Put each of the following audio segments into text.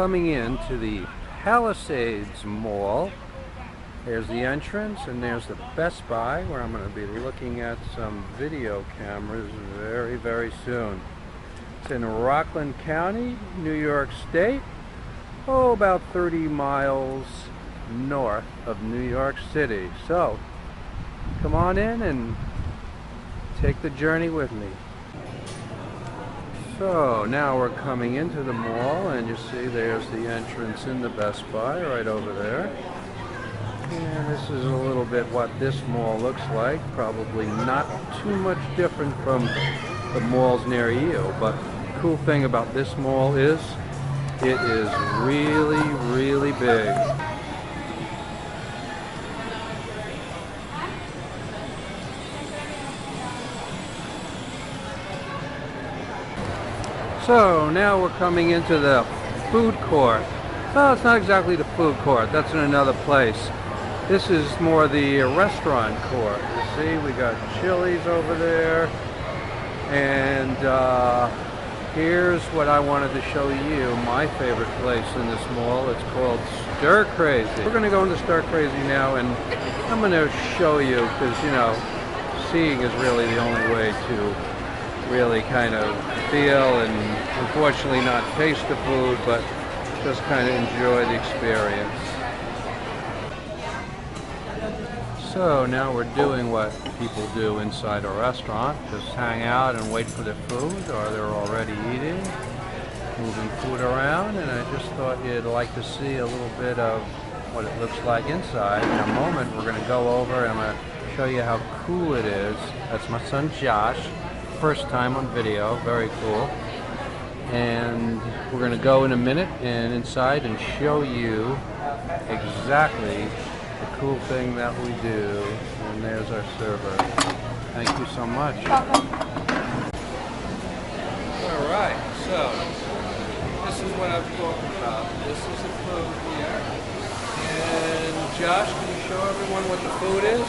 coming into the Palisades Mall. There's the entrance, and there's the Best Buy, where I'm going to be looking at some video cameras very, very soon. It's in Rockland County, New York State. Oh, about 30 miles north of New York City. So, come on in and take the journey with me. So now we're coming into the mall, and you see there's the entrance in the Best Buy right over there. And this is a little bit what this mall looks like. Probably not too much different from the malls near you, but the cool thing about this mall is it is really, really big. So now we're coming into the food court. Well, it's not exactly the food court. That's in another place. This is more the restaurant court. You see, we got Chili's over there. And here's what I wanted to show you, my favorite place in this mall. It's called Stir Crazy. We're going to go into Stir Crazy now, and I'm going to show you, because, you know, seeing is really the only way to really kind of feel and unfortunately not taste the food, but just kind of enjoy the experience. So now we're doing what people do inside a restaurant, just hang out and wait for their food, or they're already eating, moving food around, and I just thought you'd like to see a little bit of what it looks like inside. In a moment we're going to go over and I'm going to show you how cool it is. That's my son Josh. First time on video, very cool. And we're going to go in a minute and inside and show you exactly the cool thing that we do. And there's our server. Thank you so much. Welcome. Alright, so this is what I'm talking about. This is the food here. And Josh, can you show everyone what the food is?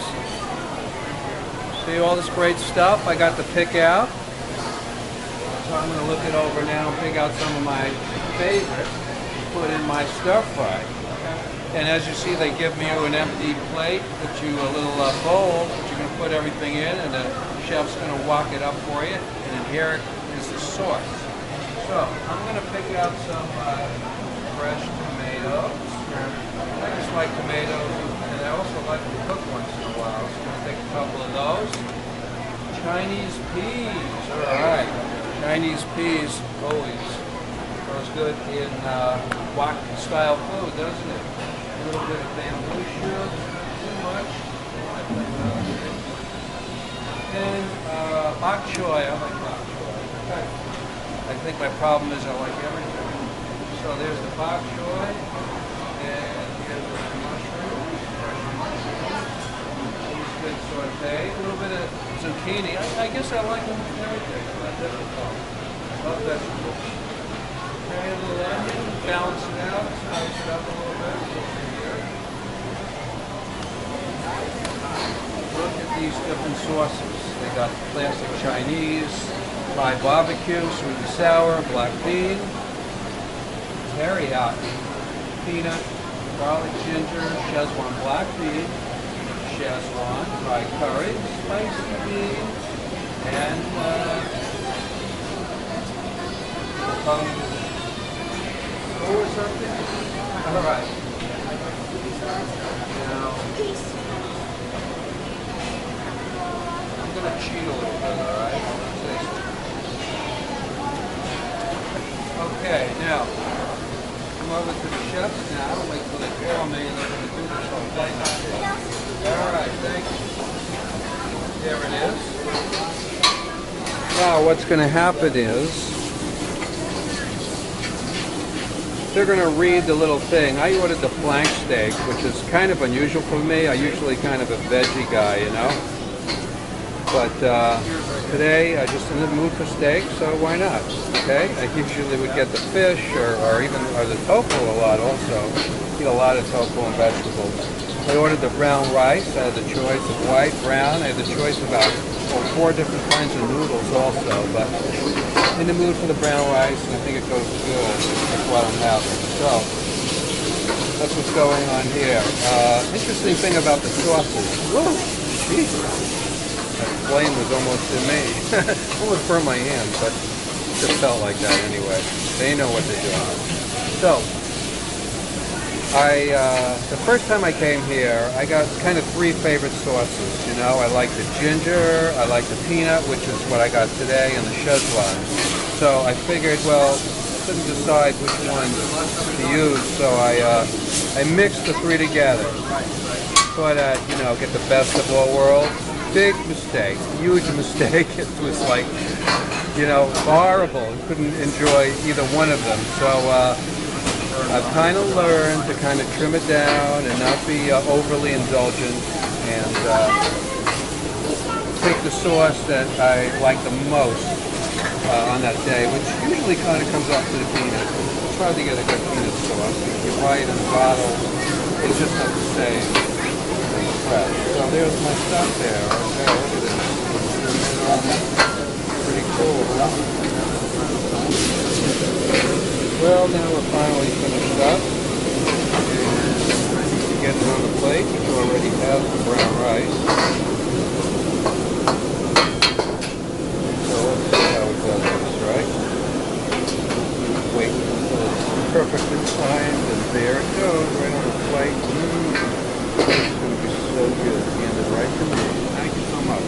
See all this great stuff I got to pick out. So I'm going to look it over now and pick out some of my favorites to put in my stir fry. And as you see, they give me an empty plate, a little bowl that you're going to put everything in, and the chef's going to walk it up for you. And then here is the sauce. So I'm going to pick out some fresh tomatoes. I just like tomatoes, and I also like to cook once in a while. So I'm going to take a couple of those. Chinese peas. All right. Chinese peas always goes good in wok style food, doesn't it? A little bit of bamboo shoot, too much. And bok choy. I like bok choy. I think my problem is I like everything. So there's the bok choy, and here's the mushrooms. Good saute. A little bit of zucchini. I guess I like them with everything. It's not difficult. Love vegetables. Okay, a little onion. Balance it out. Spice it up a little bit. Look at these different sauces. They got classic Chinese, Thai barbecue, sweet and sour, black bean, teriyaki, peanut, garlic ginger, Szechuan black bean, Szechuan Thai curry, spicy bean, and or something. All right. Now I'm gonna cheat a little bit. All right. Okay. Now come over to the chefs now. Wait till they call me, and they're gonna do this whole thing. All right, thank you. There it is. Now what's going to happen is they're going to read the little thing. I ordered the flank steak, which is kind of unusual for me. I usually kind of a veggie guy, you know. But today I just in the mood for steak, so why not? Okay. I usually would get the fish or the tofu a lot also. Eat a lot of tofu and vegetables. I ordered the brown rice. I had the choice of white, brown. I had the choice of about 4 different kinds of noodles also. But in the mood for the brown rice, and I think it goes good. That's what I'm having. So, that's what's going on here. Interesting thing about the sauces. Whoa, Jesus. That flame was almost in me. Almost burned my hand, but it just felt like that anyway. They know what they're doing. So, the first time I came here, I got kind of three favorite sauces. You know, I like the ginger, I like the peanut, which is what I got today, and the Szechuan. So I figured, well, I couldn't decide which one to use, so I mixed the three together. Thought I'd, you know, get the best of all worlds. Big mistake, huge mistake. It was like, you know, horrible. Couldn't enjoy either one of them. So I've kind of learned to kind of trim it down and not be overly indulgent, and take the sauce that I like the most on that day, which usually kind of comes up to the peanut. Try to get a good peanut sauce. If you buy it in a bottle, it's just not the same as fresh. So there's my stuff there. Okay, look at this. Pretty cool, huh? Well, now we're finally finished up, and to get it on the plate, which already has the brown rice. So let's see how it does this, right? Wait until it's perfectly timed, and there it goes, right on the plate. It's going to be so good. Handed right to me. Thank you so much.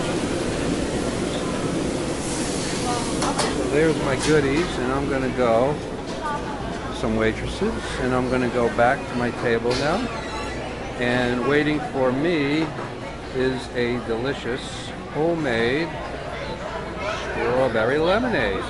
So there's my goodies, and I'm going to go some waitresses, and I'm going to go back to my table now, and waiting for me is a delicious homemade strawberry lemonade.